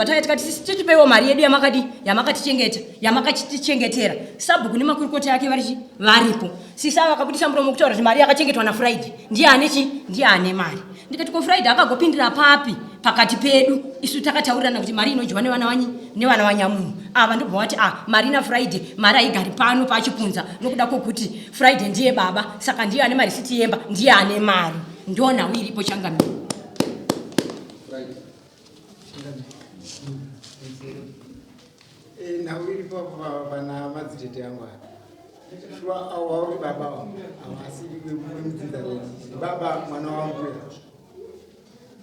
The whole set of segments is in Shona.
Vatai tikati sisi titipewo mari yedu yamakachengetera sabhuku nemakurukota yake varipo. Sisi ava vakabudisa muromo kutaura kuti mari yakachengetwa naFriday ndiye ane mari. Ndikati ko Friday akagopindira papi pakati pedu isu takataurirana kuti mari inodyiwa nevana vanyamunhu. Ava ndobva vati mari naFriday mari haigari pano pachipunza nokuda kwokuti Friday ndiye baba saka ndiye ane mari siti yemba ndiye ane mari. Ndo nhau iripo changamiro. Now we pana madzitete yangu shwa au baba awasili kumzinda baba mwana wangu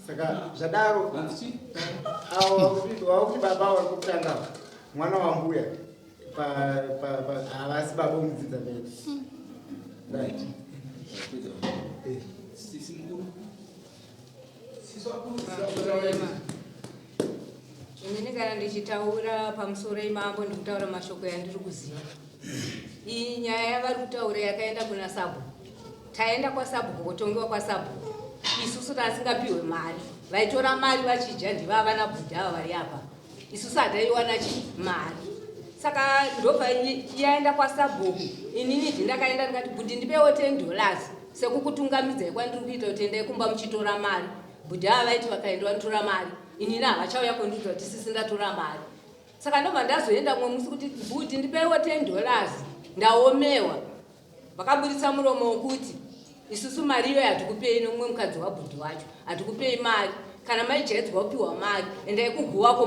saka zadaro au baba wakutanga mwana wangu ya pa awasi baba umzinda right sisi mkuru sisi wakuru Inenegara ndichitaura pamusoro imambo ndikutaura mashoko yandiri kuziva. Iyi nyaya yavari kutaura yakaenda kuna Sabhuku. Taenda kwa Sabhuku kutongewa kwa Sabhuku. Isusu tasingapiwe mari. Vaitora mari vachidya ndivava nabhudha ava vari apa. Isusu hataiwana mari. Saka ndobva yaenda kwa Sabhuku. Inini ndakaenda ndikati bhudha ndipewo $10 sekukutungamidzai kwandiri kuita kuti endai kumba muchitora mari. Bhudha ava vaiti vakaenda vanotora mari. Inini havachauya kundiudza kuti sisi ndatora mari. Saka ndobva ndazoenda mumwe musi kuti bhudha ndipewo $10 ndaomewa. Vakaburitsa muromo wokuti isusu mari iyo hatikupei nomumwe mukadzi wabhudha wacho. Hatikupei mari. Kana maijaidzwa kupiwa mari endai kuguwako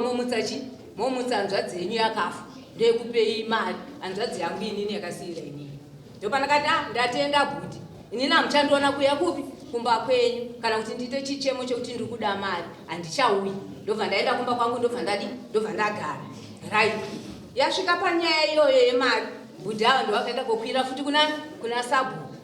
momutsa hanzvadzi yenyu yakafa. Ndoikupei mari. Hanzvadzi yangu inini yakasiyira inini. Ndopandakati ndatenda bhudha. Inini hamuchandiona kuya kupi? Kumba kwenyu kana kuti ndite chichemo chekuti ndiri kuda mari handichauyi. Ndobva ndaenda kumba kwangu ndobva ndagara. Right. Yasvika panyaya iyoyo yemari bhudha ava ndovakaenda kokwira futi kuna Sabhuku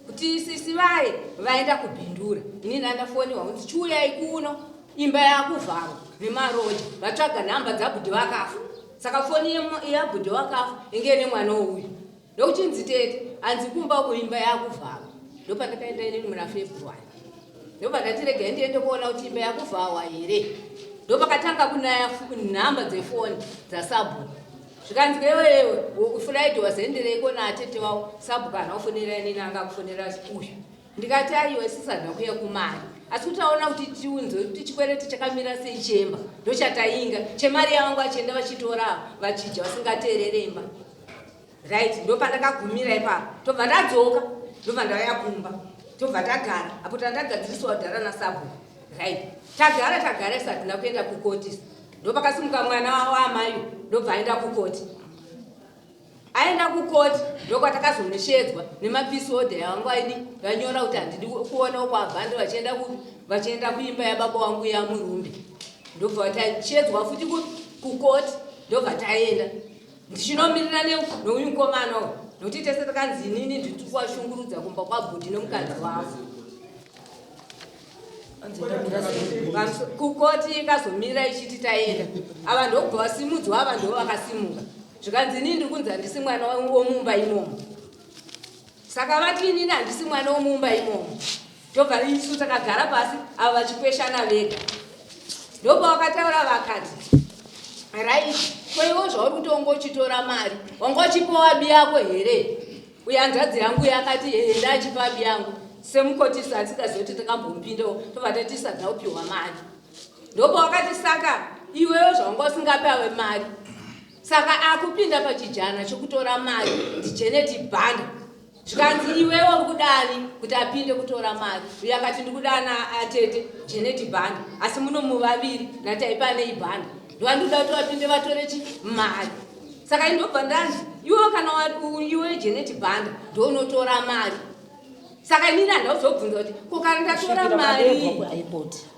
kuti sisi vaye vaenda kubhindura. Inini ndandafoniwa kuti chiuyai kuno imba yakuvharwa nemaroja vatsvaga nhamba dzabhudha vakafa. Saka foni yabhudha wakafa inge nemwana wouyu ndokuti nzitete hanzi kumba kuimba yakuvharwa. Ndopandakaenda inini muna February. Ndobva ndati regai ndiende kuona kuti imba yakuvharwa here. Ndopakatanga kunaya nhamba dzefoni dzaSabhuku. Zvikanzi iwewe Friday wazendereiko naatete wavo. Sabhuku anakufonera inini angakufonera uyu. Ndikati aiwe sisi hadina kuuya kumari. Asi kutaona kuti tiunze kuti chikwereti chakamira sei chemba. Ndochatainga chemari yavangu vachienda vachitora vachidya vasingateereremba. Right, ndopandakagumira ipapo. Tobva ndadzoka. Ndobva ndauya kumba. Tobva tagara. Apo tandagadziriswa kudhara naSabhuku. Right. Tagara satina kuenda kukoti. Ndopakasimuka mwana wamaiyo. Ndobva aenda kukoti. Aenda kukoti. Ndokwatakazoneshedzwa nemapisodha yavangu aidi. Vanyora kuti handidi kuona ukwabva vachienda kuimba yababa wangu yaMurumbi. Ndobva tashedzwa futi kukoti. Ndobva taenda. Ndichinomirira neuyu mukomana uyu. Nokuti tese takanzi inini ndiri kuwashungurudza kumba kwabhudha nomukadzi wavo. Kukoti ikazomira ichiti taenda. Ava ndobva vasimudzwa ava ndo vakasimuka. Zvikanzi inini ndiri kunzi handisi mwana womumba imomo. Saka vati inini handisi mwana womumba imomo. Tobva isu takagara pasi ava vachikweshana vega. Ndobva vakataura vakati right, kwaiwo zvauri kuti wangochitora mari wangochipawa bi yako here. Uye hanzvadzi yangu yakati ndachipa bi yangu semukoti satsikaziva kuti takambomupindawo tobva tati tisadza kupiwa mari. Ndobva wakati saka iwewo zvawanga usingapawe mari saka akupinda pachijana chokutora mari ndiJanet Banda. Zvikanzi iwewo uri kudani kuti apinde kutora mari. Uye akati ndiri kudana atete Janet Banda asi muno muvaviri nataipa neibhanda. Ndovandoda kuti vapinde vatore mari. Saka ndobva ndanzi iwe kana iwe Janet Banda ndounotora mari. Saka inini handazobvunza kuti kokana ndatora mari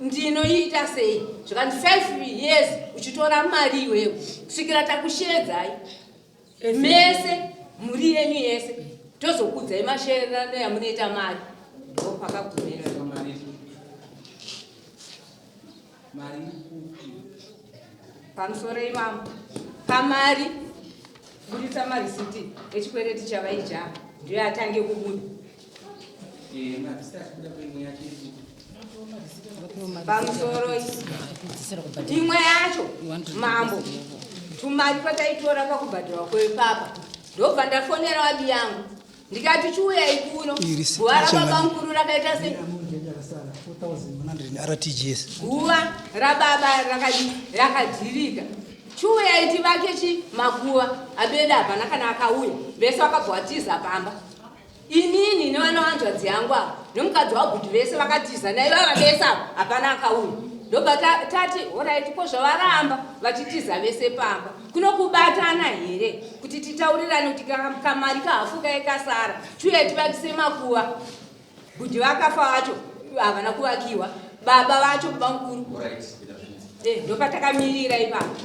ndinoita sei. Zvikanzi 5 years uchitora mari iwewe kusvikira takushedzai mese muri yenyu yese tozokudzai mashererano yamunoita mari. Ndopakagumira mari pamusoro imambo pamari budisa marisiti echikwereti chavaija ndiyo atange kubuda. pamusoro imwe yacho mambo tumari pataitora pakubhadhirwa kwepapa ndobva ndafonera wabi yangu ndikati chiuyai kuno guva rababa mukuru rakaita sei guva rababa rakadhirika chiuyai tivake makuva abeda hapana kana akauya vese vakabvatiza pamba inini nevana vanzvadzi yangu ava nemukadzi wabhuti vese vakatiza naivava vese ava hapana akauya ndobva tati orit ko zvavaramba vachitiza vese pamba kuno kubatana here kuti titaurirane kuti kamari kahafuka ikasara chiuya tivakise makuva kuti vakafa vacho havana kuvakiwa baba vacho bamukuru ndopatakamirira ipapo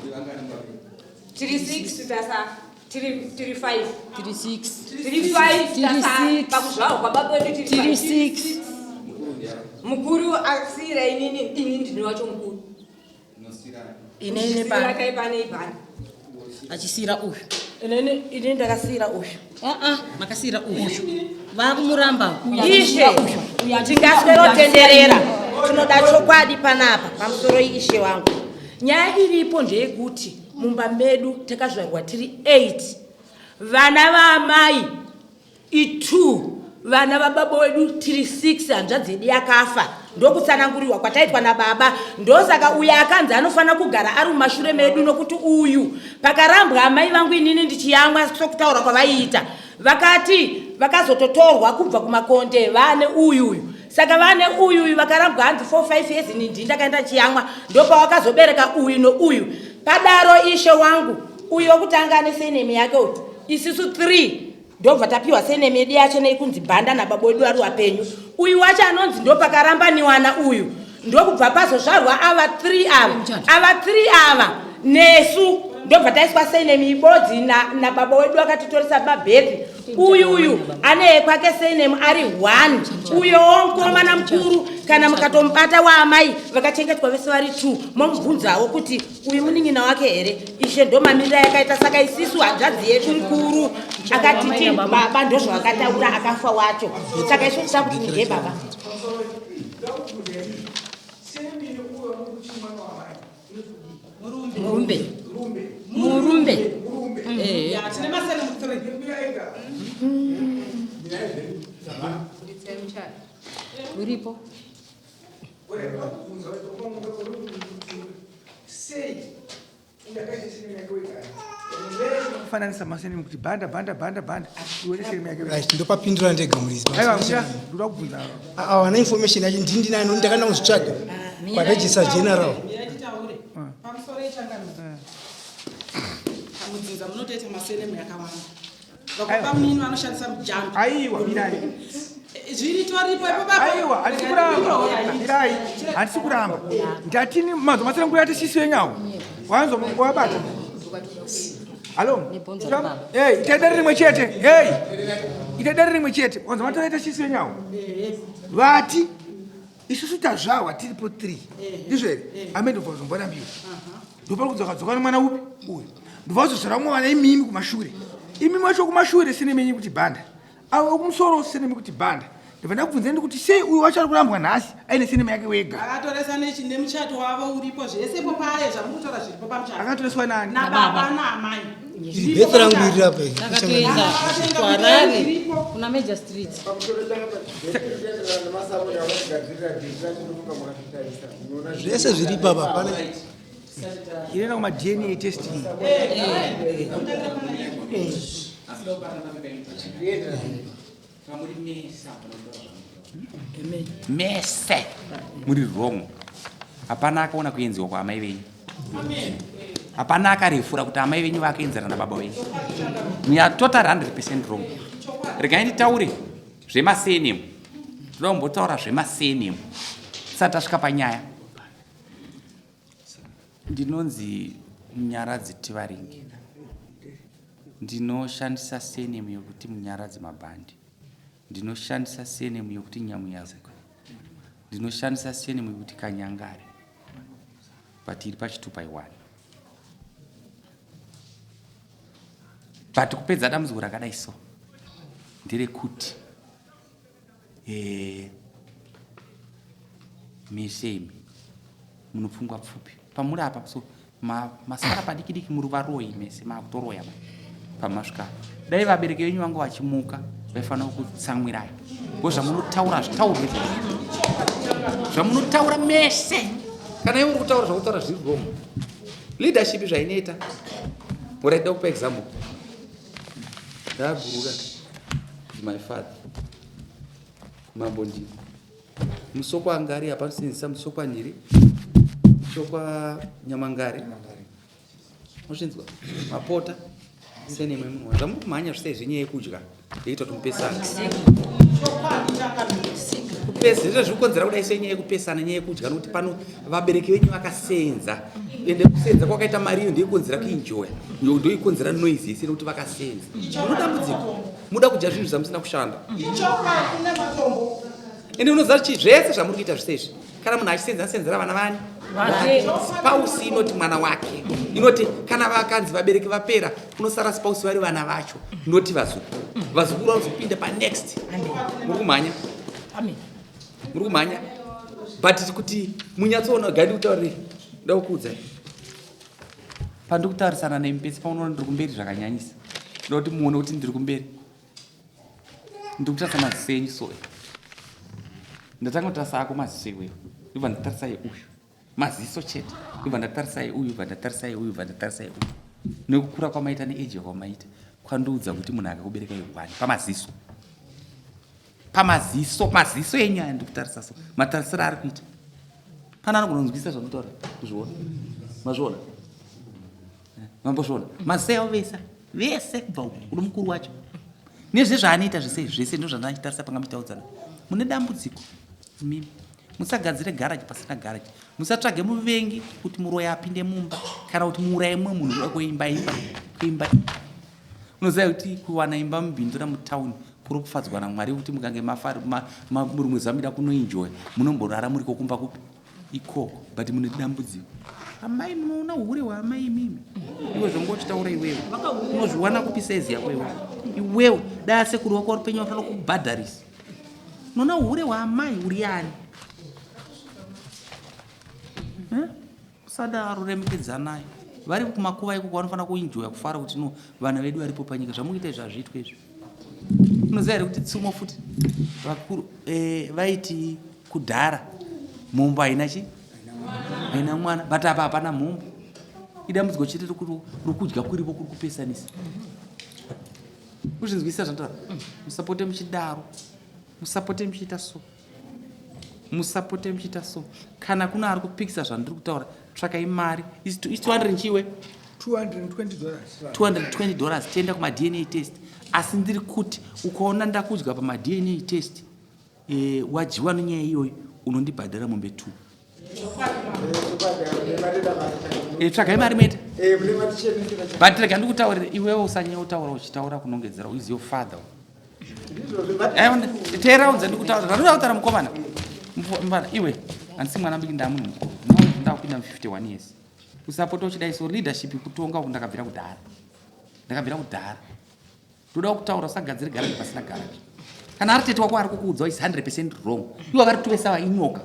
tiri 6 tasa tiri 5 tiri 5 tasa pakuzvawo kwababa wedu tiri 6 mukuru asira ini ndinowacho mukuru inene pane achisira uyu ine ndakasira uyu makasira uyu vakumuramba ishe tingaswerotenderera tinoda chokwadi panapa pamusoro ishe wangu. nyaya iripo ndeyekuti mumba medu takazvarwa tiri 8 vana vaamai 2 vana vababa wedu tiri 6 hanzvadzi yedu yakafa ndokutsanangurirwa kwataitwa nababa ndosaka uyu akanzi anofanira kugara ari mumashure medu nokuti uyu pakarambwa amai vangu inini ndichiyamwa sokutaura kwavaiita vakati vakazototorwa kubva kumakonde vane uyuyu saka vane uyuyu vakarambwa hanzi 4-5 years nindi ndakaenda ndichiyamwa ndopavakazobereka uyu nouyu padaro ishe wangu uyu wokutanga ane senemi yake uti isisu 3 ndobva tapiwa senemi yedu yacho neikunzi bhanda nababa wedu ari wapenyu uyu wacho anonzi ndopakarambaniwana uyu ndokubva pazozvarwa ava 3 ava nesu ndobva taiswa senemi ibodzi nababa wedu akatitoresa mabhepi uyu ane kwake senemi ari 1 uyo womukomana mukuru kana mukatomubata waamai vakachengetwa vese vari 2 momubvunzawo kuti uyu munin'ina wake here ishe ndomamirira yakaita saka isisu hanzvadzi yedu mukuru akatiti baba ndozvakataura akafa wacho saka isu tisa kuti nige baba murumbe uripo kufananisa maseni kuti bhanda ndopapindura ndega murizi ndoda kubvunza awana information yacho ndindinayo ndakanda kuzvitsvaga paregister general mudzinza munotoita masenemu yakawanda vakapamino anoshandisa mujambi aiwa mirai zviritoripo aiwa handisi kuramba ndatini mazo masenenguri ati sisi wenyawo wanzo wabata halo itaidari rimwe chete itaidari rimwe chete wanzo matoita sisi wenyawo vati isusu tazvawa tiripo 3 ndizvo here amendobva kuzomborambiwa ndopari kudzokadzoka nomwana upi uyu ndobva kuzozvara mwana imimi kumashure imimi wacho kumashure sinemenyi kuti bhanda avo kumusoro sinemi kuti bhanda ndibva ndakubvunzeni kuti sei uyu wacho ari kurambwa nhasi aine sinema yake wega akatoresa nemuchato wavo uripo zvesepo paye zvamukutora zviripo pamuchato akatoreswa nani nababa naamai bhethi rangu iri apa takaenda kuharare kuna major street zvese zviri papa pane inoenda kuma-DNA testing mese muri wrong. Hapana akaona kuenziwa kwaamai venyu. Hapana akarefura kuti amai venyu vakaenzana nababa venyu. We are total 100% wrong. Regai nditaure zvemasenemu. Toda kumbotaura zvemasenemu. Tisati tasvika panyaya. Ndinonzi Munyaradzi Tivaringi. Ndinoshandisa senemu yokuti Munyaradzi Mabhandi. Ndinoshandisa senemu yokuti Nyamuyazuka. Ndinoshandisa senemu yokuti Kanyangare. But iri pachitupa 1. But kupedza dambudziko rakadai so nderekuti mesemi munopfungwa pfupi pamuri apa so masara padiki muri varoi mese makutoroya pamasvika dai vabereki venyu vanga vachimuka vaifanira kutsamwirai ko zvamunotaura zvitaurwe zvamunotaura mese kana iwe uri kutaura zvakutaura zviri wrong leadership zvainoita uraida kupa example ndaguruka my father mambonji musoko angari apanosenzesa musoko anyiri musoko nyamangari oshinzwa mapota sene mwe zvamukumhanya zvise zvenyaya yekudya yeita kuti mupesana kupesana zvikukonzera kudai senyaya yekupesana nyaya yekudya nokuti pano vabereki venyu vakasenza ende kusenza kwakaita mariyo ndeikonzera kuenjoya ndoikonzera noise yese nokuti vakasenza munodambudziko muda kudya zvinhu zvamusina kushanda ende unoziva kuti zvese zvamuri kuita zvisezvi kana munhu achisenzera vana vani spausi inoti mwana wake inoti kana vakanzi vabereki vapera unosara spausi vari vana vacho inoti vazukuru vanozopinda panext muri kumhanya but kuti munyatsoona gadi kutaurire ndakukuudzai pandikutaurisana nemi pesi paunoona ndiri kumberi zvakanyanyisa ndokuti muone kuti ndiri kumberi ndiri kutarisa maziso enyu soe ndatanga kutarisa ako maziso iweyo ibva ndatarisa yeuyu maziso chete ibva ndatarisa yeuyu ibva ndatarisa yeuyu ibva ndatarisa yeuyu nekukura kwamaita neeji kwamaita kwandiudza kuti munhu akakubereka iwani pamaziso enyaya ndikutarisa so matarisiro ari kuita pana anogononzwisa zvakutaura kuzviona mazviona mambozviona maziso yavo vese kubva uri mukuru wacho nezvezvaanoita zvese ndo zvandaachitarisa panga muchitaudzana mune dambudziko mimi musagadzire garaji pasina garaji musatsvage muvengi kuti muroya apinde mumba kana kuti muuraye mumwe munhu uda kuimba unoziva kuti kuwana imba mubindu ramutauni kuri kufadzwa naMwari kuti mukange muri mwezamida kunoenjoya munomborara muri kokumba kupi ikoko but mune dambudziko amai munoona uhure hwaamai mimi iwe zvongochitaura iwewe unozviwana kupi saizi yako iwewe daya sekuru wako uri penyu wafanira kubhadharisa unoona uhure hwaamai uri ani sadaro remekedzanai vari kumakuva ikoko vanofanira kuenjoya kufara kuti no vana vedu varipo panyika zvamukuita zvazviitwa izvi unoziva here kuti tsumo futi vakuru vaiti kudhara mhombo haina mwana but apa hapana mhombo idambudziko chete rekuti rokudya kuripo kuri kupesanisa kuzvinzwisisa zvantaura musapote muchidaro musapote muchiita so kana kuna ari kupikisa zvandiri kutaura tsvakai mari isi 200 nchiwe $220 tienda kumadna test asi ndiri kuti ukaona ndakudya pamadna test wajiwa nenyaya iyoyo unondibhadhara mombe 2 tsvagai mari mete but rega ndikutaurire iwewe usanyanya kutaura uchitaura kunongedzera is your father teera unza ndikutaura zvandoda kutaura mukomana iwe handisi mwana mbiki ndamunhu mukuru ndakupinda mu51 years usapota uchidai so leadership kutonga uku ndakabvira kudhara ndoda kutaura usagadzire garaji pasina garaji kana ari tete wako ari kukuudza is 100% wrong ivo vari tuvesa vainyoka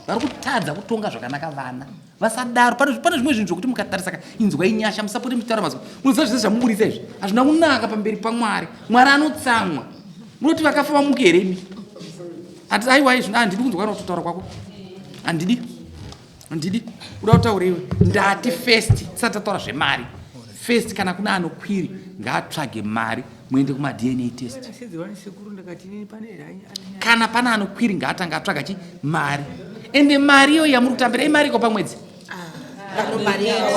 vari kutadza kutonga zvakanaka vana vasadaro pane zvimwe zvinhu zvokuti mukatarisa inzwa inyasha musapote muchitaura mazwa munoziva zvese zvamuburisa izvi hazvina kunaka pamberi paMwari anotsamwa munoti vakafa vamuke here imi ati aiwa izvi handidi kunzwa kana kutaura kwako handidi uda kutaura iwe ndati first tisati tataura zvemari first kana kuna anokwiri ngaatsvage mari muende kumadna test kana pana anokwiri ngaatanga atsvaga chi mari ende mari iyo yamuri kutambira imari iko pamwedzi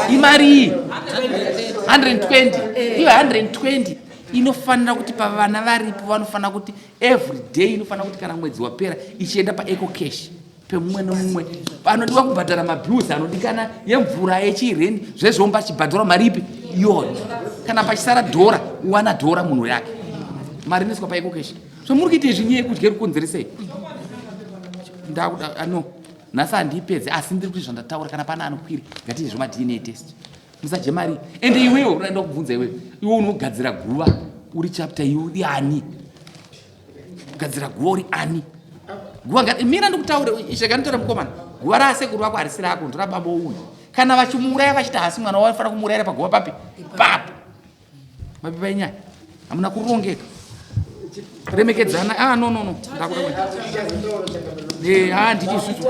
imari iyi 120 iyo 120 inofanira kuti pavana varipo vanofanira kuti every day inofanira kuti kana mwedzi wapera ichienda paeco cash pemumwe nomumwe panodiwa kubhadhara mabhills anodikana yemvura yechirendi zvezvomba achibhadhara maripi yoni kana pachisara dhora uwana dhora munhu yake mari inoiswa paeco cash so muri kuita izvi nyaya yekudya kukonzeresei ndakuda no nhasi handipedze asi ndiri kuti zvandataura kana pana anokwiri ngatiite zvemadna test musadye mari ende iwewe unoenda kubvunza iwe unogadzira guva uri chapter iwe uri ani gadzira guva uri ani guwa ngati mira ndikutaura ishakanitora mukomana guwa rasekuru wako harisira ako ndirababo uyu kana vachimuuraya vachiti hasi mwana waifana kumuurayira paguwa papi papo mapipa enyaya hamuna kurongeka remekedzana no ndakuda handiti isusu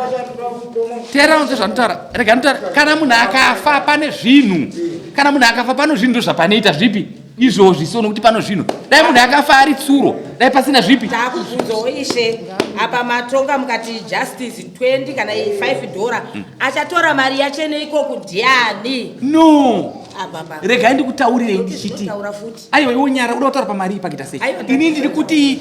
teeraunze zvanotara rega notara kana munhu akafa pane zvinhu kana munhu akafa pano zvinhu ndozvapanoita zvipi izvozvi so nokuti pano zvinhu dai munhu akafa ari tsuro dai pasina zvipi takubvunzawo ishe apa matonga mukati justice 20 kana $5 achatora mari yachene ikoko ndiani no ababa regai ndikutaurirei ndichiti aiwa iwo nyara uda kutaura pamari ipakita sei ini ndiri kuti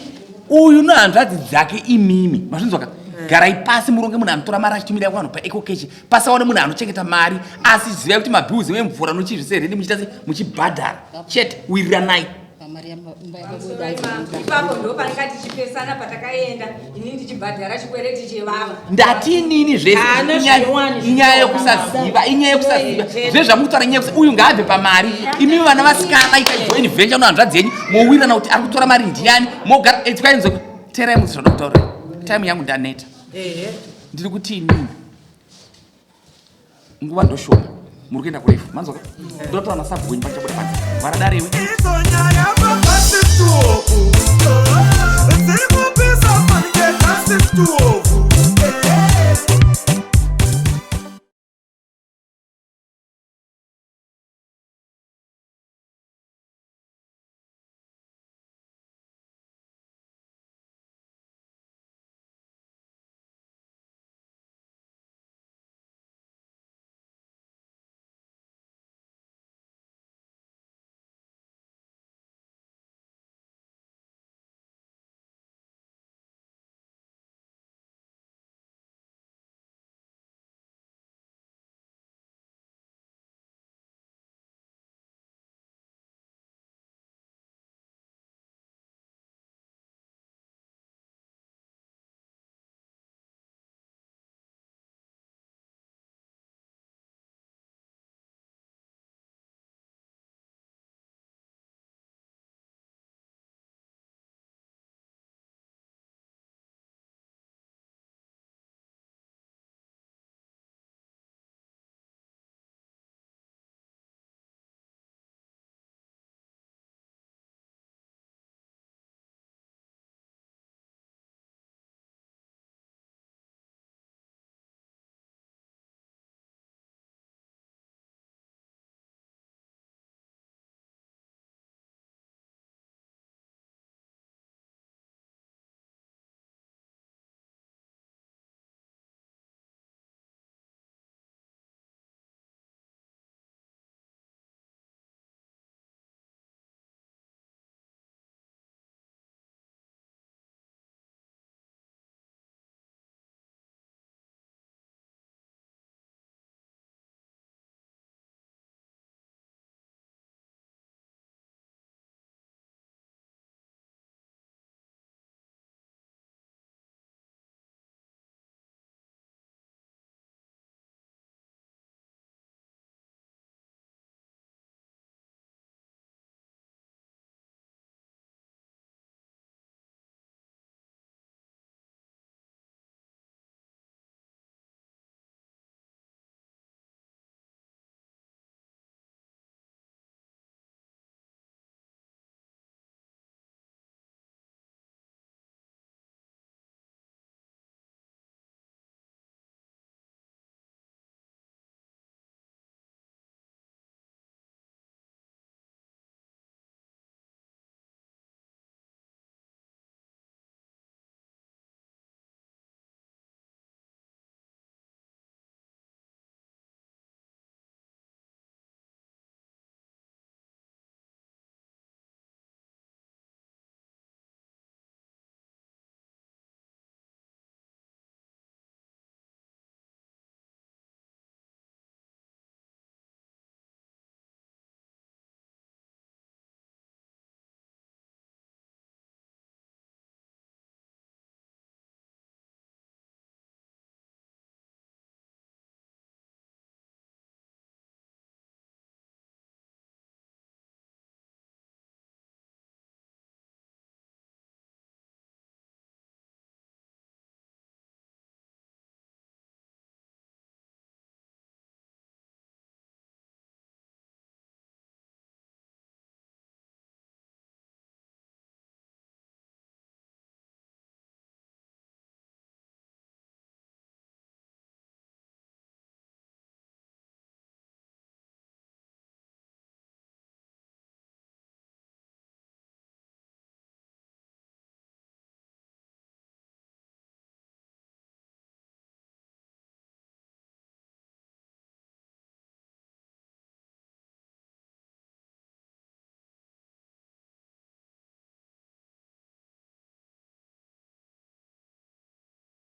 uyu nohanzvadzi dzake imimi mazvinzwaka garai pasi muronge munhu anotora mari achitumira vanhu paecocache pasaone munhu anochengeta mari asi zivai kuti mabhills emvura nochizviseredi muchitasi muchibhadhara chete wiriranai ipapo ndo panenge tichipesana patakaenda ini ndichibhadhara chikwereti chevava ndati inini zvese inyaya yekusaziva zvezvamutaura nyaya uyu ngaabve pamari imi vana vasikana ita join venture nohanzvadzi yenyu mowirana kuti ari kutora mari ndiani mogara etikainzo terai musi zvoda kutaura time yangu ndaneta ndiri kuti inini nguva ndoshoma muri kuenda kurefu manzoka ndotaura nasabhuwenyu pachabuda panze varadarewe It's